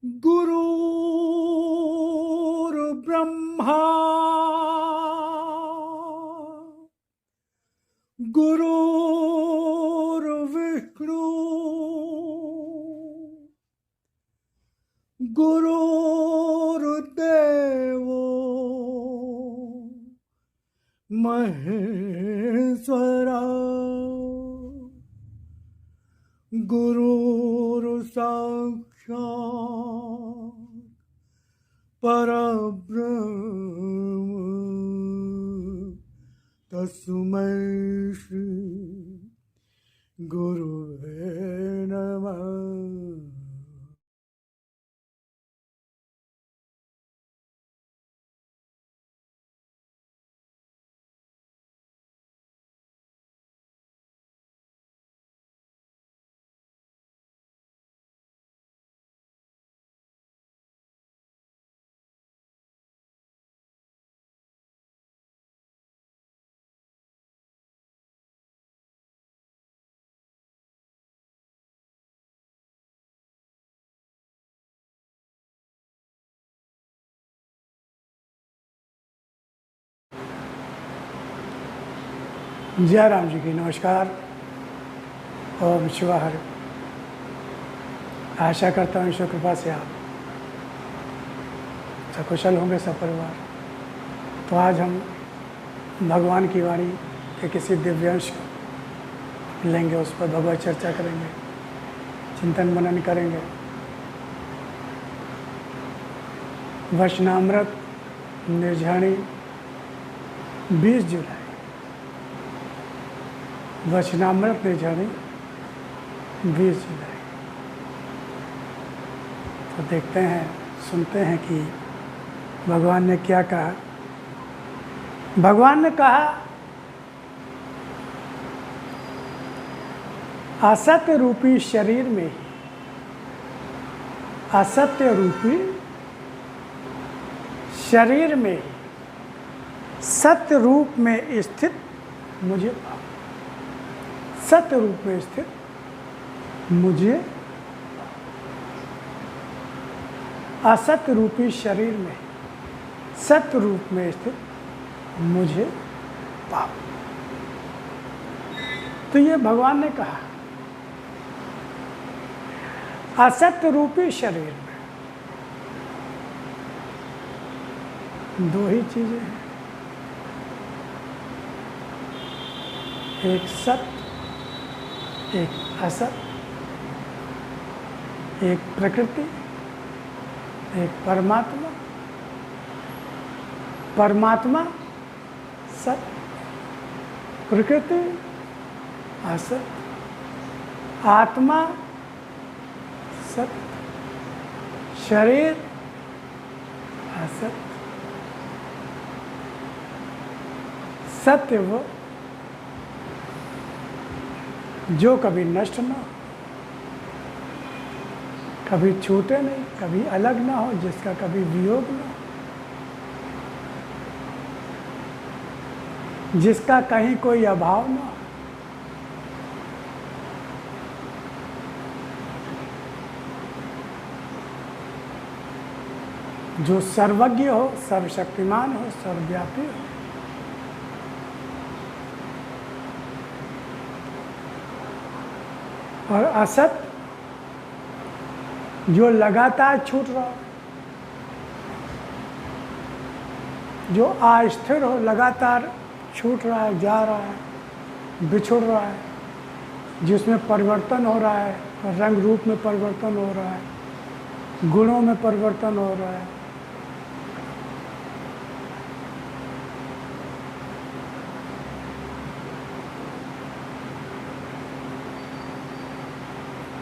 गुरुर्ब्रह्मा गुरुर्विष्णु गुरुर्देवो महेश्वरा गुरुर्साक्षात् परब्रह्म तस्मै श्री गुरुवे नमः। जय राम जी की नमस्कार। ओम शिवा हरि। आशा करता हूँ ईश्वर कृपा से आप सकुशल होंगे, सब परिवार। तो आज हम भगवान की वाणी के किसी दिव्यांश को लेंगे, उस पर भगवत चर्चा करेंगे, चिंतन मनन करेंगे। वचनामृत निर्झाणी 20 जुलाई। वचनामृत निर्झाणी 20 जुलाई। तो देखते हैं, सुनते हैं कि भगवान ने क्या कहा। भगवान ने कहा, असत्य रूपी शरीर में ही, असत्य रूपी शरीर में ही सत्य रूप में स्थित मुझे पाओ। सत्य रूप में स्थित मुझे, असत्य रूपी शरीर में सत्य रूप में स्थित मुझे पाओ। तो ये भगवान ने कहा, असत्य रूपी शरीर में दो ही चीजें हैं, एक सत्य एक असत, एक प्रकृति एक परमात्मा। परमात्मा सत्य, प्रकृति असत, आत्मा सत्य, शरीर असत। सत्य वो जो कभी नष्ट ना हो, कभी छूटे नहीं, कभी अलग ना हो, जिसका कभी वियोग ना हो, जिसका कहीं कोई अभाव ना हो, जो सर्वज्ञ हो, सर्वशक्तिमान हो, सर्वव्यापी हो। और असत जो लगातार छूट रहा हो, जो अस्थिर हो, लगातार छूट रहा है, जा रहा है, बिछुड़ रहा है, जिसमें परिवर्तन हो रहा है, रंग रूप में परिवर्तन हो रहा है, गुणों में परिवर्तन हो रहा है।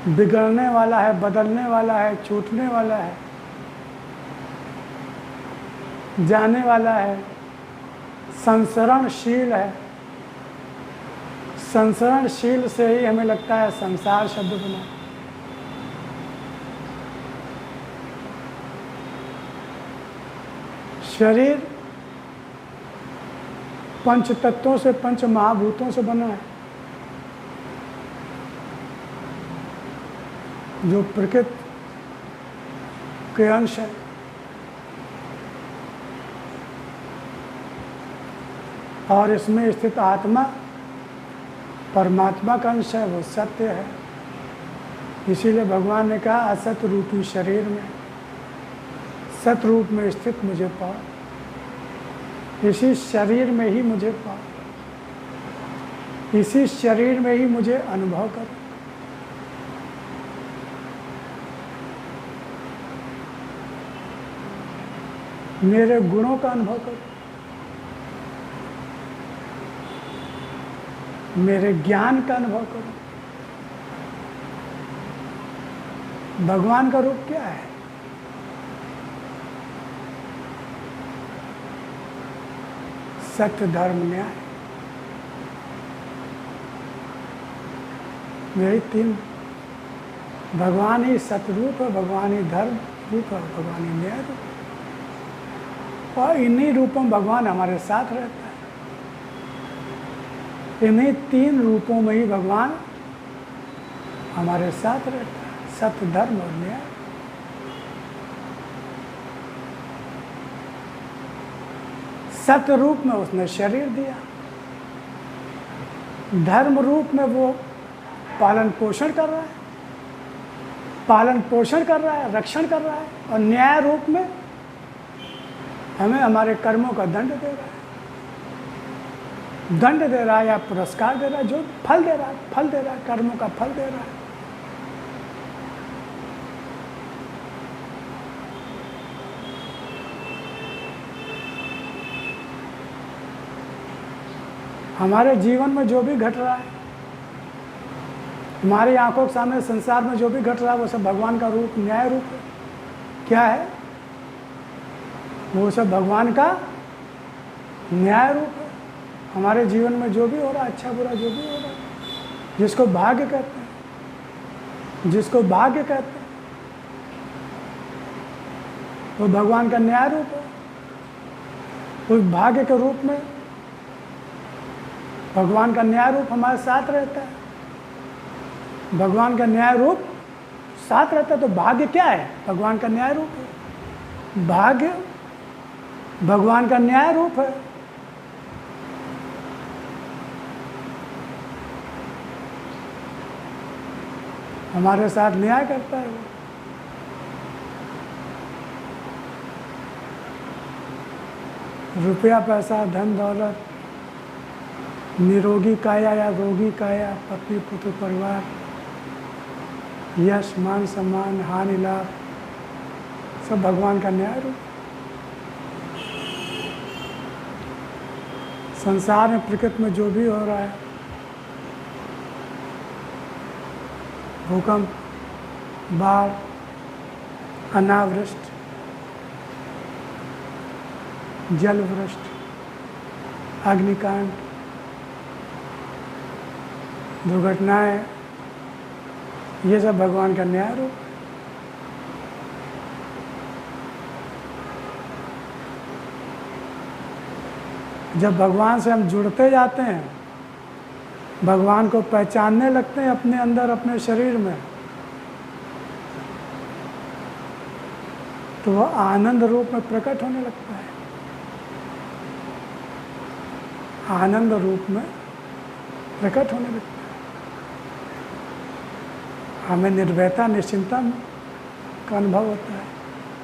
बिगड़ने वाला है, बदलने वाला है, छूटने वाला है, जाने वाला है, संसरणशील है। संसरणशील से ही हमें लगता है संसार शब्द बना। शरीर पंच तत्वों से, पंच महाभूतों से बना है। जो प्रकृति के अंश है। और इसमें स्थित आत्मा परमात्मा का अंश है, वो सत्य है। इसीलिए भगवान ने कहा असत रूपी शरीर में सत रूप में स्थित मुझे पाओ, इसी शरीर में ही मुझे पाओ, इसी शरीर में ही मुझे अनुभव करो। मेरे गुणों का अनुभव करो, मेरे ज्ञान का अनुभव करो। भगवान का रूप क्या है? सत्य, धर्म, न्याय। यही तीन। भगवान ही सतरूप है, भगवान ही धर्म रूप है, भगवान ही न्याय रूप है। और इन्हीं रूपों में भगवान हमारे साथ रहता है। इन्हीं तीन रूपों में ही भगवान हमारे साथ रहता है, सत्य, धर्म और न्याय। सत्य रूप में उसने शरीर दिया, धर्म रूप में वो पालन पोषण कर रहा है, पालन पोषण कर रहा है, रक्षण कर रहा है, और न्याय रूप में हमें हमारे कर्मों का दंड दे रहा है। दंड दे रहा है या पुरस्कार दे रहा है, जो फल दे रहा है, फल दे रहा है, कर्मों का फल दे रहा है। हमारे जीवन में जो भी घट रहा है, हमारी आंखों के सामने संसार में जो भी घट रहा है, वो सब भगवान का रूप, न्याय रूप है। क्या है? वो सब भगवान का न्याय रूप है। हमारे जीवन में जो भी हो रहा है, अच्छा बुरा जो भी हो रहा है, जिसको भाग्य कहते हैं, जिसको भाग्य कहते हैं, वो भगवान का न्याय रूप है। उस भाग्य के रूप में भगवान का न्याय रूप हमारे साथ रहता है। भगवान का न्याय रूप साथ रहता है, तो भाग्य क्या है? भगवान का न्याय रूप है। भाग्य भगवान का न्याय रूप है। हमारे साथ न्याय करता है वो। रुपया, पैसा, धन दौलत, निरोगी काया या रोगी काया, पत्नी पुत्र परिवार, यश मान सम्मान, हानि लाभ, सब भगवान का न्याय रूप। संसार में, प्रकृति में जो भी हो रहा है, भूकंप, बाढ़, अनावृष्टि, जलवृष्टि, अग्निकांड, दुर्घटनाएं, ये सब भगवान का न्याय रूप। जब भगवान से हम जुड़ते जाते हैं, भगवान को पहचानने लगते हैं अपने अंदर, अपने शरीर में, तो वह आनंद रूप में प्रकट होने लगता है। आनंद रूप में प्रकट होने लगता है। हमें निर्भयता, निश्चिंता का अनुभव होता है।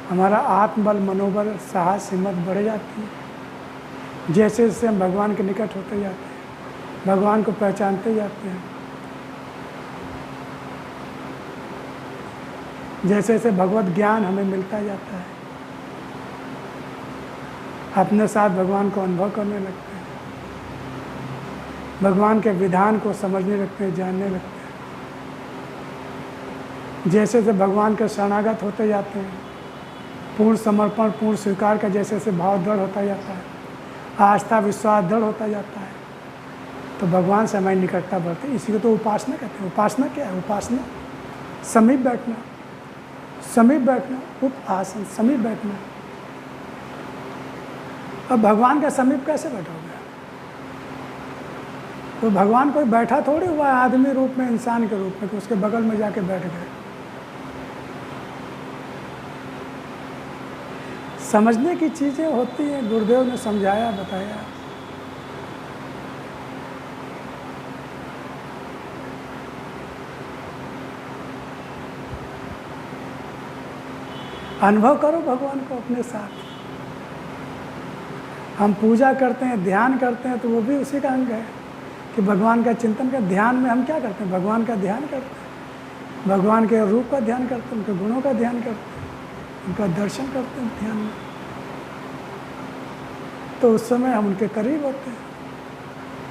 हमारा आत्मबल, मनोबल, साहस, हिम्मत बढ़ जाती है। जैसे जैसे हम भगवान के निकट होते जाते हैं, भगवान को पहचानते जाते हैं, जैसे जैसे भगवत ज्ञान हमें मिलता जाता है, अपने साथ भगवान को अनुभव करने लगते हैं, भगवान के विधान को समझने लगते हैं, जानने लगते हैं। जैसे जैसे भगवान के शरणागत होते जाते हैं, पूर्ण समर्पण, पूर्ण स्वीकार का जैसे जैसे भाव दृढ़ होता जाता है, आस्था विश्वास दृढ़ होता जाता है, तो भगवान से हमारी निकटता बढ़ती है। इसी को तो उपासना कहते हैं। उपासना क्या है? उपासना समीप बैठना, समीप बैठना, उपासन, समीप बैठना। अब भगवान का समीप कैसे बैठोगे? तो भगवान कोई बैठा थोड़ी हुआ है आदमी रूप में, इंसान के रूप में, कि उसके बगल में जाके बैठ गए। समझने की चीज़ें होती हैं, गुरुदेव ने समझाया बताया। अनुभव करो भगवान को अपने साथ। हम पूजा करते हैं, ध्यान करते हैं, तो वो भी उसी का अंग है कि भगवान का चिंतन का। ध्यान में हम क्या करते हैं? भगवान का ध्यान करते हैं, भगवान के रूप का ध्यान करते हैं, उनके गुणों का ध्यान करते हैं, उनका दर्शन करते हैं ध्यान में। तो उस समय हम उनके करीब होते हैं,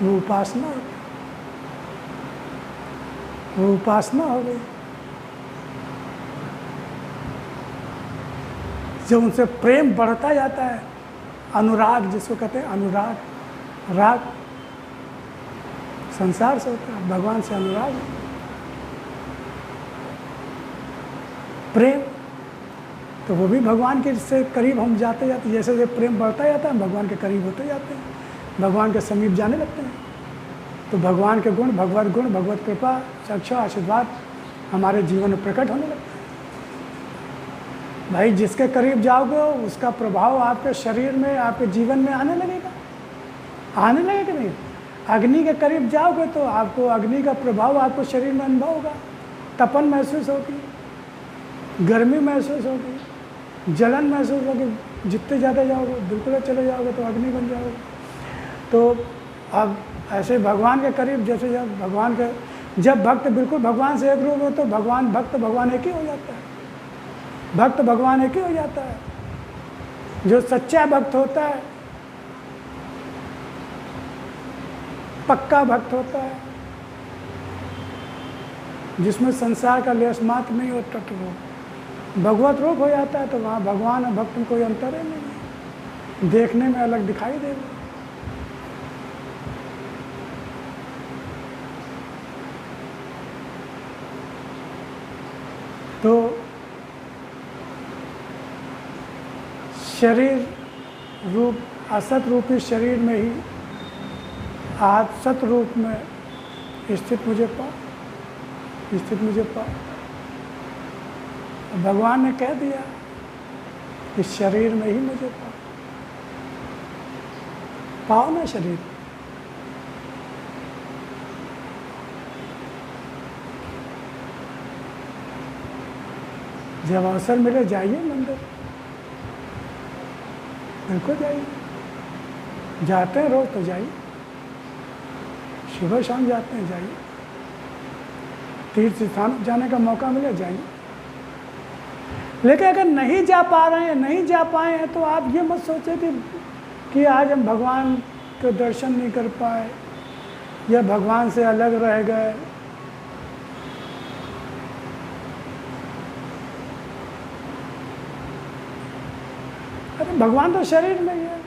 वो उपासना होती है, वो उपासना हो गई। जब उनसे प्रेम बढ़ता जाता है, अनुराग जिसको कहते हैं, अनुराग, राग संसार से होता है, भगवान से अनुराग, प्रेम, तो वो भी भगवान के से करीब हम जाते जाते, जैसे जैसे प्रेम बढ़ता जाता है, भगवान के करीब होते जाते हैं, भगवान के समीप जाने लगते हैं। तो भगवान के गुण, भगवत गुण, भगवत कृपा, साक्षात आशीर्वाद हमारे जीवन में प्रकट होने लगता है। भाई जिसके करीब जाओगे उसका प्रभाव आपके शरीर में, आपके जीवन में आने लगेगा, आने लगेगा कि नहीं? अग्नि के करीब जाओगे तो आपको अग्नि का प्रभाव आपको शरीर में अनुभव होगा, तपन महसूस होगी, गर्मी महसूस होगी, जलन महसूस होगी। जितने ज़्यादा जाओगे, बिल्कुल चले जाओगे तो अग्नि बन जाओगे। तो अब ऐसे भगवान के करीब जैसे जब भगवान के, जब भक्त बिल्कुल भगवान से एक रूप हो तो भगवान, भक्त भगवान एक ही हो जाता है, भक्त भगवान एक ही हो जाता है। जो सच्चा भक्त होता है, पक्का भक्त होता है, जिसमें संसार का लेस मात्र नहीं होता, तो वो भगवत रूप हो जाता है। तो वहाँ भगवान और भक्त में कोई अंतर है नहीं, देखने में अलग दिखाई देगा। तो शरीर रूप, असत रूपी शरीर में ही आज सत रूप में स्थित मुझे पा, स्थित मुझे पा। भगवान ने कह दिया कि शरीर में ही मुझे पा, पाओ ना शरीर। जब अवसर मिले जाइए मंदिर, बिल्कुल जाइए, जाते हैं रोज तो जाइए, सुबह शाम जाते हैं जाइए, तीर्थ स्थान जाने का मौका मिले जाइए। लेकिन अगर नहीं जा पा रहे हैं, नहीं जा पाए हैं, तो आप ये मत सोचें कि आज हम भगवान के दर्शन नहीं कर पाए या भगवान से अलग रह गए। अरे भगवान तो शरीर में ही है,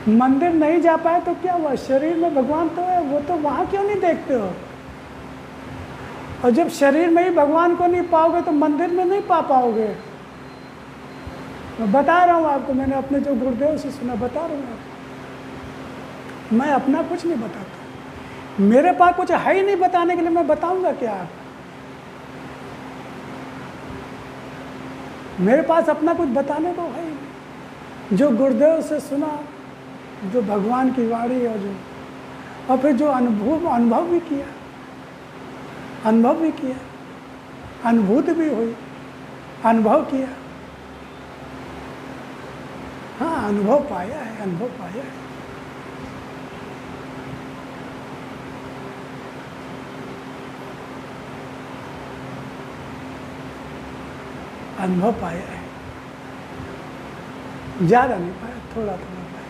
मंदिर नहीं जा पाए तो क्या हुआ, शरीर में भगवान तो है, वो तो वहाँ क्यों नहीं देखते हो? और जब शरीर में ही भगवान को नहीं पाओगे तो मंदिर में नहीं पा पाओगे। मैं बता रहा हूँ आपको, मैंने अपने जो गुरुदेव से सुना, बता रहा हूँ आपको। मैं अपना कुछ नहीं बताता, मेरे पास कुछ है ही नहीं बताने के लिए, मैं बताऊँगा क्या आप? मेरे पास अपना कुछ बताने को है ही। जो गुरुदेव से सुना, जो भगवान की वाणी, और फिर जो अनुभव भी किया, अनुभव भी किया, अनुभूति भी हुई, अनुभव किया। हाँ, अनुभव पाया है, अनुभव पाया है। अनुभव पाया है, ज़्यादा नहीं पाया, थोड़ा थोड़ा पाया,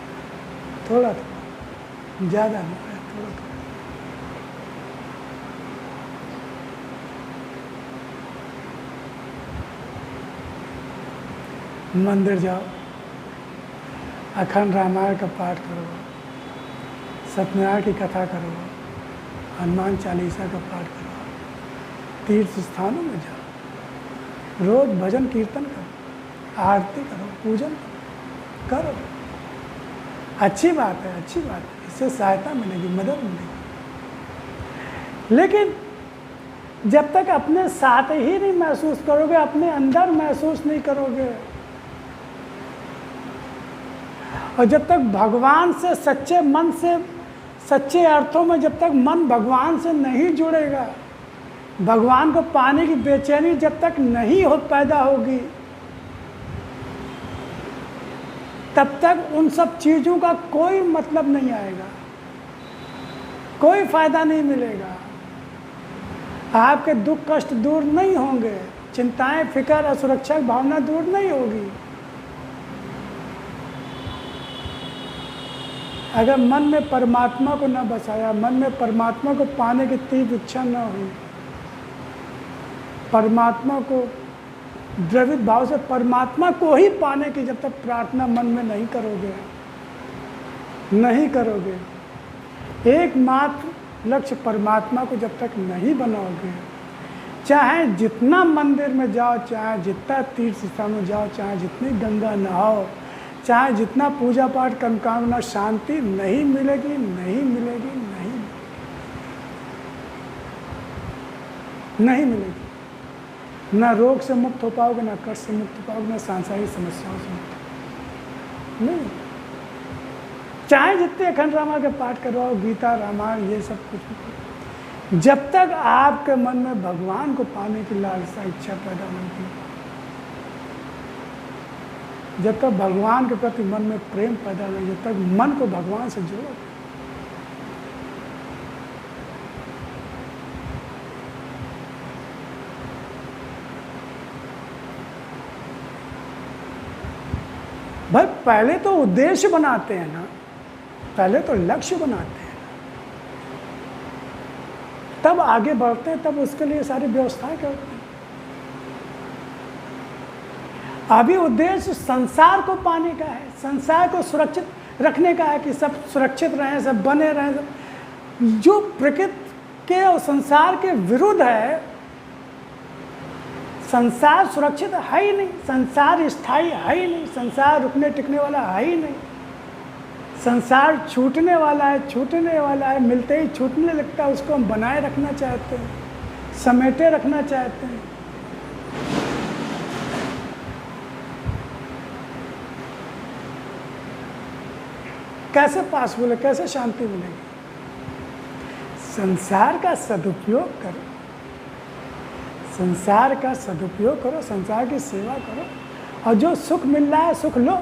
थोड़ा थोड़ा, ज़्यादा नहीं पाया, थोड़ा थोड़ा। मंदिर जाओ, अखंड रामायण का पाठ करो, सत्यनारायण की कथा करो, हनुमान चालीसा का पाठ करो, तीर्थ स्थानों में जाओ, रोज भजन कीर्तन करो, आरती करो, पूजन करो। अच्छी बात है, अच्छी बात है, इससे सहायता मिलेगी, मदद मिलेगी। लेकिन जब तक अपने साथ ही नहीं महसूस करोगे, अपने अंदर महसूस नहीं करोगे, और जब तक भगवान से सच्चे मन से, सच्चे अर्थों में जब तक मन भगवान से नहीं जुड़ेगा, भगवान को पाने की बेचैनी जब तक नहीं हो पैदा होगी, तब तक उन सब चीज़ों का कोई मतलब नहीं आएगा, कोई फायदा नहीं मिलेगा। आपके दुख कष्ट दूर नहीं होंगे, चिंताएं, फिक्र, असुरक्षा की भावना दूर नहीं होगी। अगर मन में परमात्मा को न बसाया, मन में परमात्मा को पाने की तीव्र इच्छा न हुई, परमात्मा को द्रवित भाव से परमात्मा को ही पाने की जब तक प्रार्थना मन में नहीं करोगे, नहीं करोगे, एकमात्र लक्ष्य परमात्मा को जब तक नहीं बनाओगे, चाहे जितना मंदिर में जाओ, चाहे जितना तीर्थ स्थान में जाओ, चाहे जितनी गंगा नहाओ, चाहे जितना पूजा पाठ कर्मकांडा, शांति नहीं मिलेगी, नहीं मिलेगी, नहीं मिलेगी। ना रोग से मुक्त हो पाओगे, ना कष्ट से मुक्त हो पाओगे, ना सांसारिक समस्याओं से मुक्त नहीं। चाहे जितने अखंड रामायण के पाठ करवाओ, गीता, रामायण, ये सब कुछ भी, जब तक आपके मन में भगवान को पाने की लालसा, इच्छा पैदा नहीं की, जब तक भगवान के प्रति मन में प्रेम पैदा नहीं, जब तक मन को भगवान से जोड़ो, भाई पहले तो उद्देश्य बनाते हैं ना, पहले तो लक्ष्य बनाते हैं, तब आगे बढ़ते हैं, तब उसके लिए सारी व्यवस्थाएं करते हैं। अभी उद्देश्य संसार को पाने का है, संसार को सुरक्षित रखने का है कि सब सुरक्षित रहें, सब बने रहें। सब जो प्रकृति के और संसार के विरुद्ध है, संसार सुरक्षित है ही नहीं, संसार स्थायी है ही नहीं, संसार रुकने टिकने वाला है ही नहीं, संसार छूटने वाला है, छूटने वाला है, मिलते ही छूटने लगता है। उसको हम बनाए रखना चाहते हैं, समेटे रखना चाहते हैं। कैसे पॉसिबल है, कैसे शांति मिलेगी? संसार का सदुपयोग करो, संसार का सदुपयोग करो, संसार की सेवा करो, और जो सुख मिल रहा है सुख लो,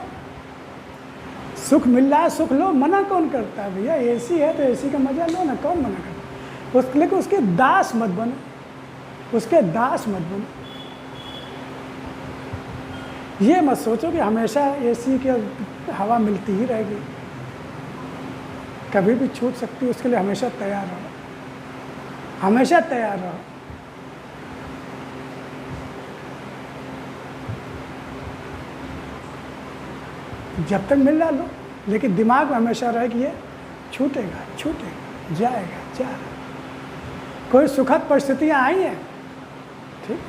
सुख मिल रहा है सुख लो। मना कौन करता है भैया? एसी है तो एसी का मजा लो ना, कौन मना करता है? लेकिन उसके दास मत बनो, उसके दास मत बनो। ये मत सोचो कि हमेशा एसी की हवा मिलती ही रहेगी, कभी भी छूट सकती है, उसके लिए हमेशा तैयार रहो, हमेशा तैयार रहो। जब तक मिल रहा लो, लेकिन दिमाग में हमेशा रहे कि ये छूटेगा, छूटेगा, जाएगा, जा रहा। कोई सुखद परिस्थितियाँ आई हैं, ठीक,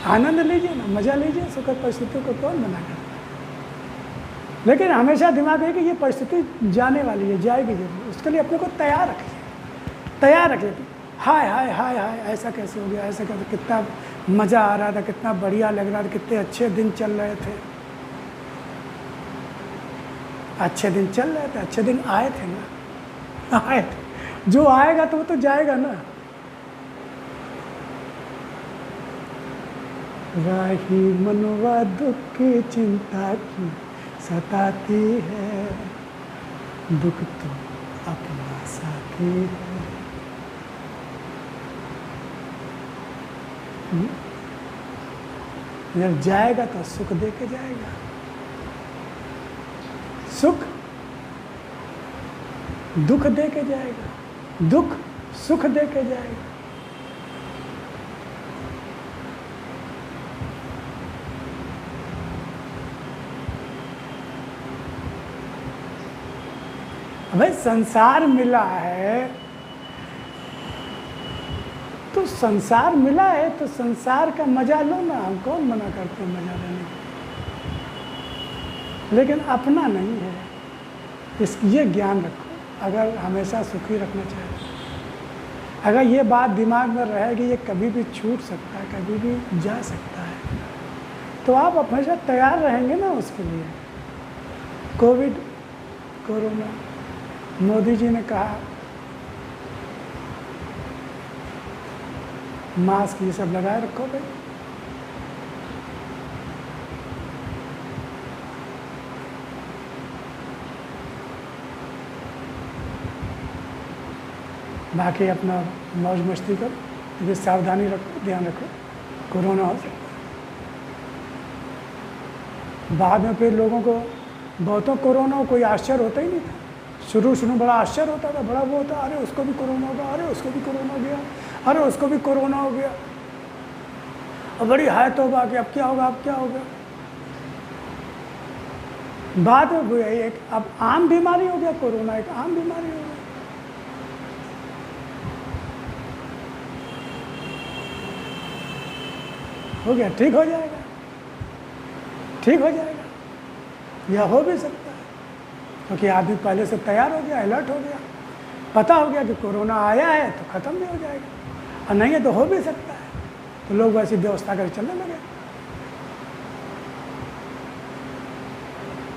आनंद लीजिए ना, मजा लीजिए, सुखद परिस्थितियों को कौन मना करता है? लेकिन हमेशा दिमाग है कि ये परिस्थिति जाने वाली है, जाएगी जरूर, उसके लिए अपने को तैयार रखिए, तैयार रखिए। हाय हाय हाय हाय, ऐसा कैसे हो गया, ऐसा कैसे, कितना मज़ा आ रहा था, कितना बढ़िया लग रहा था, कितने अच्छे दिन चल रहे थे, अच्छे दिन चल रहे थे, अच्छे दिन आए थे ना, आए थे। जो आएगा तो वो तो जाएगा ना। राही मनवा दुख की चिंता की सताती है, दुख तो अपना साथी है। जब जाएगा तो सुख दे के जाएगा, सुख दुख दे के जाएगा, दुख सुख दे के जाएगा। भाई संसार मिला है तो संसार मिला है तो संसार का मजा लो ना, हम कौन मना करते हैं मजा लेने को, लेकिन अपना नहीं है। ये ज्ञान रखो, अगर हमेशा सुखी रखना चाहते, अगर ये बात दिमाग में रहेगी ये कभी भी छूट सकता है, कभी भी जा सकता है, तो आप हमेशा तैयार रहेंगे ना उसके लिए। कोविड, कोरोना, मोदी जी ने कहा मास्क ये सब लगाए रखो भाई। बाकी अपना मौज मस्ती करो, लेकिन सावधानी रखो, ध्यान रखो, कोरोना हो सकता है। बाद में फिर लोगों को, बहुतों कोरोना हो कोई आश्चर्य होता ही नहीं था। शुरू बड़ा आश्चर्य होता था, बड़ा वो होता, अरे उसको भी कोरोना होगा, अरे उसको भी कोरोना हो गया, अरे उसको भी कोरोना हो गया। और बड़ी हाय तौबा कि अब क्या होगा, अब क्या होगा। बाद में एक अब आम बीमारी हो गया, कोरोना एक आम बीमारी हो गया। हो गया, ठीक हो जाएगा, ठीक हो जाएगा, यह हो भी सकता है, क्योंकि आदमी पहले से तैयार हो गया, अलर्ट हो गया, पता हो गया कि कोरोना आया है तो ख़त्म भी हो जाएगा, और नहीं है तो हो भी सकता है। तो लोग वैसी व्यवस्था कर चलने लगे।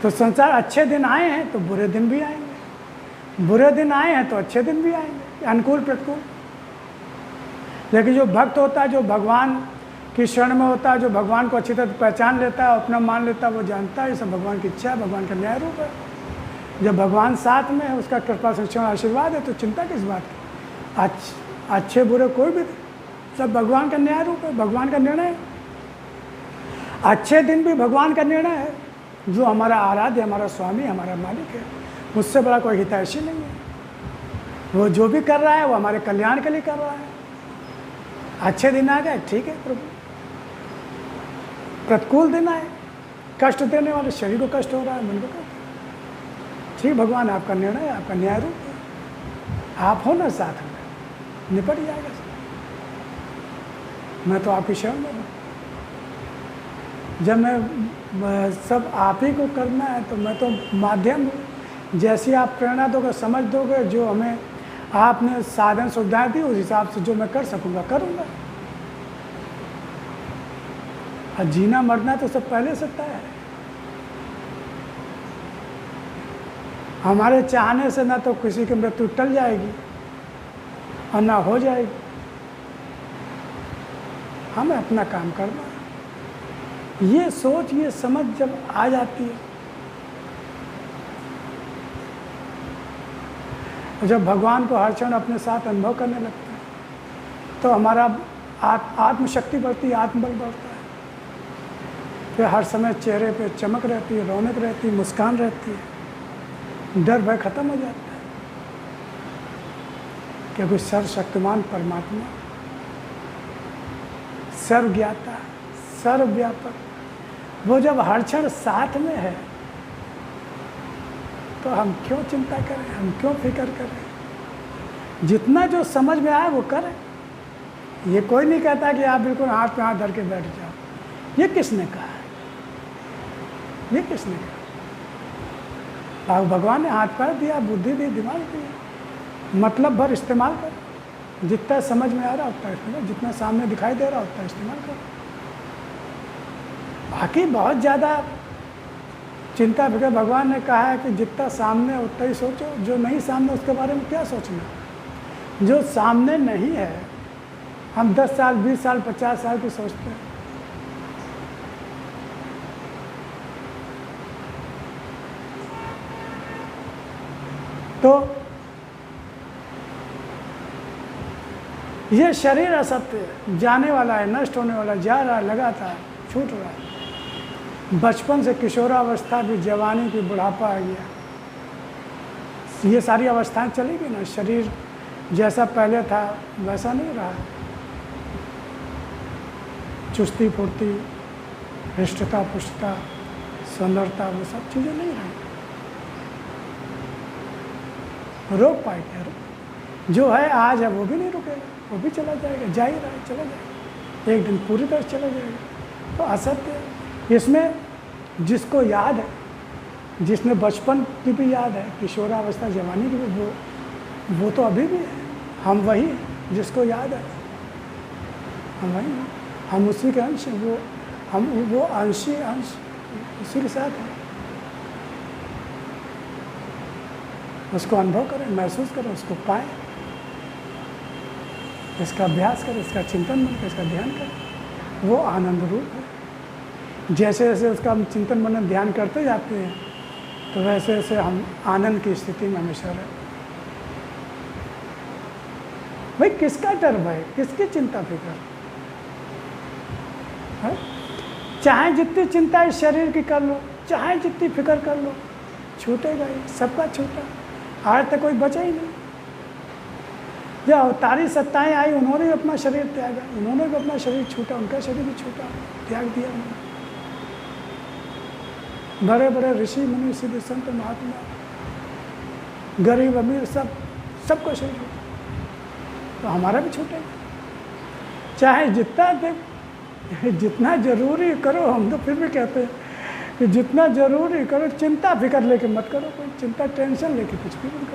तो संसार, अच्छे दिन आए हैं तो बुरे दिन भी आएंगे, बुरे दिन आए हैं तो अच्छे दिन भी आएंगे, अनुकूल प्रतिकूल। लेकिन जो भक्त होता है, जो भगवान की शरण में होता है, जो भगवान को अच्छी तरह पहचान लेता है, अपना मान लेता है, वो जानता है ये सब भगवान की इच्छा है, भगवान का न्याय रूप है। जब भगवान साथ में है, उसका कृपा संरक्षण आशीर्वाद है, तो चिंता किस बात की। अच्छे बुरे कोई भी, सब भगवान का न्याय रूप है, भगवान का निर्णय है। अच्छे दिन भी भगवान का निर्णय है, जो हमारा आराध्य, हमारा स्वामी, हमारा मालिक है, उससे बड़ा कोई हितैषी नहीं है। वो जो भी कर रहा है वो हमारे कल्याण के लिए कर रहा है। अच्छे दिन आ गए, ठीक है प्रभु, प्रतिकूल दिन आए, कष्ट देने वाले, शरीर को कष्ट हो रहा है, मन को कष्ट, ठीक, भगवान आपका निर्णय है, आपका न्याय रूप है, आप हो ना साथ में, निपट जाएगा सब। मैं तो आपकी शरण में हूँ। जब मैं सब आप ही को करना है तो मैं तो माध्यम हूँ। जैसी आप प्रेरणा दोगे, समझ दोगे, जो हमें आपने साधन सुविधाएं दी, उस हिसाब से जो मैं कर सकूँगा करूँगा। और जीना मरना तो सब पहले से तय है। हमारे चाहने से ना तो किसी की मृत्यु टल जाएगी और ना हो जाएगी। हमें अपना काम करना है। ये सोच, ये समझ जब आ जाती है, जब भगवान को हर क्षण अपने साथ अनुभव करने लगते हैं, तो हमारा आत्मशक्ति बढ़ती है, आत्मबल बढ़ता है। फिर हर समय चेहरे पे चमक रहती है, रौनक रहती है, मुस्कान रहती है, डर भय खत्म हो जाता है, क्योंकि सर्वशक्तिमान परमात्मा, सर्वज्ञाता, सर्वव्यापक, वो जब हर क्षण साथ में है तो हम क्यों चिंता करें, हम क्यों फिक्र करें। जितना जो समझ में आए वो करें। ये कोई नहीं कहता कि आप बिल्कुल हाथ पे हाथ धर के बैठ जाओ। ये किसने कहा है? ये किसने कहा? भगवान ने हाथ पैर दिया, बुद्धि दी, दिमाग दिया, मतलब भर इस्तेमाल कर। जितना समझ में आ रहा उतना इस्तेमाल, जितना सामने दिखाई दे रहा उतना इस्तेमाल कर। बाकी बहुत ज़्यादा चिंता फिक्र, भगवान ने कहा है कि जितना सामने उतना ही सोचो, जो नहीं सामने उसके बारे में क्या सोचना। जो सामने नहीं है, हम 10 साल, 20 साल, 50 साल की सोचते हैं। तो ये शरीर असत्य है, जाने वाला है, नष्ट होने वाला, जा रहा है, लगातार छूट रहा है। बचपन से किशोरावस्था भी, जवानी भी, बुढ़ापा आ गया, ये सारी अवस्थाएं चलेगी ना। शरीर जैसा पहले था वैसा नहीं रहा। चुस्ती फुर्ती, हृष्टता पुष्टता, सुंदरता, वो सब चीज़ें नहीं रही। रोक पाएंगे, जो है आज है वो भी नहीं रुकेगा, वो भी चला जाएगा, जा ही रहा है, चला जाएगा, एक दिन पूरी तरह चला जाएगा। तो असत्य है। इसमें जिसको याद है, जिसने बचपन की भी याद है, किशोरावस्था, जवानी की भी, वो तो अभी भी है। हम वही हैं जिसको याद है, हम वही हैं, हम उसी के अंश हैं। वो अंशी अंश उसी के साथ है। उसको अनुभव करें, महसूस करें, उसको पाएं, इसका अभ्यास करें, इसका चिंतन मन करें, इसका ध्यान करें। वो आनंद रूप है। जैसे जैसे उसका हम चिंतन मनन ध्यान करते जाते हैं तो वैसे वैसे हम आनंद की स्थिति में हमेशा रहते। भाई किसका डर भय, किसकी चिंता फिक्र है? चाहे जितनी चिंता इस शरीर की कर लो, चाहे जितनी फिक्र कर लो, छूटेगा ही, सबका छूटा। आज तक कोई बचा ही नहीं। जब अवतारी सत्ताएं आई उन्होंने भी अपना शरीर त्यागा, उन्होंने भी अपना शरीर छूटा, उनका शरीर भी छूटा, त्याग दिया उन्होंने। बड़े बड़े ऋषि मुनि सिद्ध संत महात्मा, गरीब अमीर, सबका शरीर छूटा, तो हमारा भी छूटेगा। चाहे जितना जरूरी करो, हम तो फिर भी कहते हैं कि जितना जरूरी करो, चिंता फिक्र लेके मत करो, कोई चिंता टेंशन लेके कुछ भी मत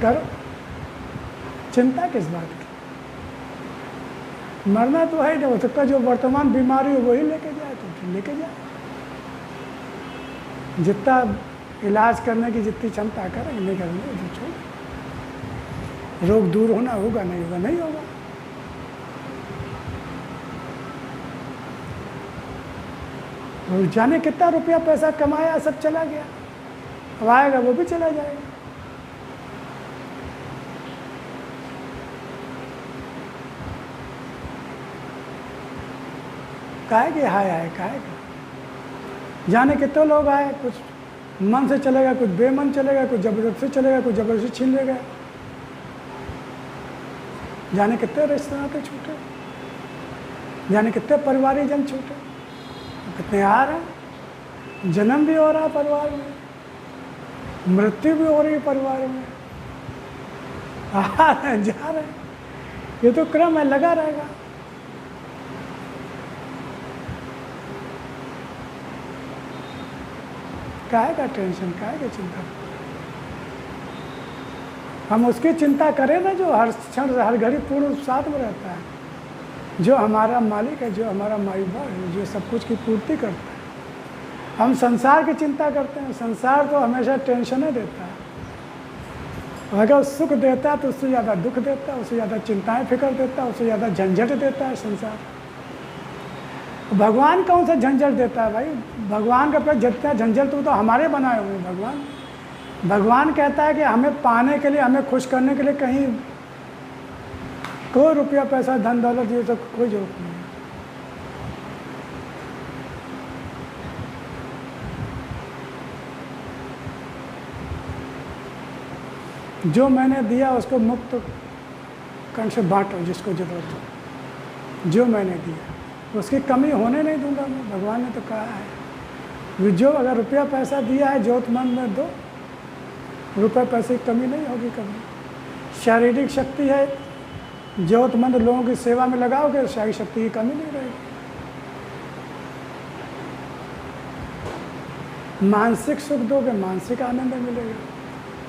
करो। चिंता किस बात की? मरना तो है, हो सकता जो वर्तमान बीमारी हो वही लेके जाए तो फिर लेके जाए। जितना इलाज करने की जितनी क्षमता करेंगे, नहीं करेंगे तो छोड़। रोग दूर होना होगा, नहीं होगा, नहीं होगा। और जाने कितना रुपया पैसा कमाया, सब चला गया, अब आएगा वो भी चला जाएगा। काहे के हाय आए, काहे का जाने कितने लोग आए, कुछ मन से चलेगा, कुछ बेमन चलेगा, कुछ जबरदस्ती चलेगा, कुछ जबरदस्ती छीन लेगा। जाने कितने रिश्ते नाते छूटे, जाने कितने परिवारी जन छूटे, कितने आ रहे हैं। जन्म भी हो रहा है परिवार में, मृत्यु भी हो रही है परिवार में, आ रहे हैं, जा रहे हैं। ये तो क्रम है, लगा रहेगा। काहे का टेंशन, काहे का चिंता? हम उसकी चिंता करें ना जो हर क्षण हर घड़ी पूर्ण साथ में रहता है, जो हमारा मालिक है, जो हमारा माईबा है, जो सब कुछ की पूर्ति करता है। हम संसार की चिंता करते हैं, संसार तो हमेशा टेंशनें देता है। अगर सुख देता है तो उससे ज़्यादा दुख देता है, उससे ज़्यादा चिंताएं फिक्र देता है, उससे ज़्यादा झंझट देता है संसार। भगवान कौन सा झंझट देता है भाई? भगवान का पे जितना झंझट तो हमारे बनाए हुए हैं। भगवान कहता है कि हमें पाने के लिए, हमें खुश करने के लिए कहीं कोई रुपया पैसा धन दौलत ये तो कोई जरूरत नहीं है। जो मैंने दिया उसको मुक्त कंठ से बांटो जिसको जरूरत हो। जो मैंने दिया उसकी कमी होने नहीं दूंगा मैं, भगवान ने तो कहा है। जो अगर रुपया पैसा दिया है जरूरतमंद में दो, रुपये पैसे की कमी नहीं होगी कभी। शारीरिक शक्ति है, जरूरतमंद लोगों की सेवा में लगाओगे, शारीरिक शक्ति की कमी नहीं रहेगी। मानसिक सुख दोगे, मानसिक आनंद मिलेगा।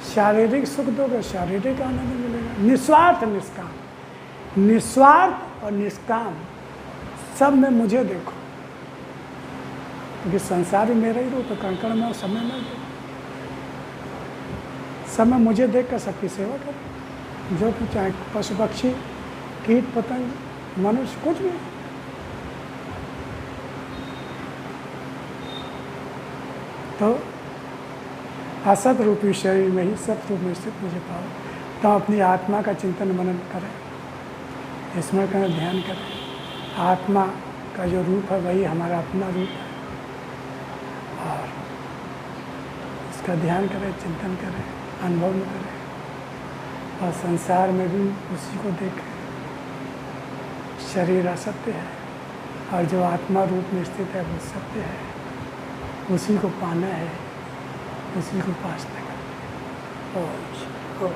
शारीरिक सुख दोगे, शारीरिक आनंद मिलेगा। निस्वार्थ निष्काम, निस्वार्थ और निष्काम सब में मुझे देखो, क्योंकि संसार भी मेरा ही रूप है। कण कण में और समय में सब में मुझे देख कर सबकी सेवा करो। जो कुछ चाहे पशु पक्षी, कीट पतंग, मनुष्य, कुछ भी। तो असत रूपी शरीर में ही सत रूप में स्थित मुझे पाओ। तो अपनी आत्मा का चिंतन मनन करें, स्मरण करें, ध्यान करें। आत्मा का जो रूप है वही हमारा अपना रूप है, और इसका ध्यान करें, चिंतन करें, अनुभव करें, और संसार में भी उसी को देखें। शरीर असत्य है और जो आत्मा रूप में स्थित है वो सत्य है। उसी को पाना है, उसी को उपासना करना है। ओम।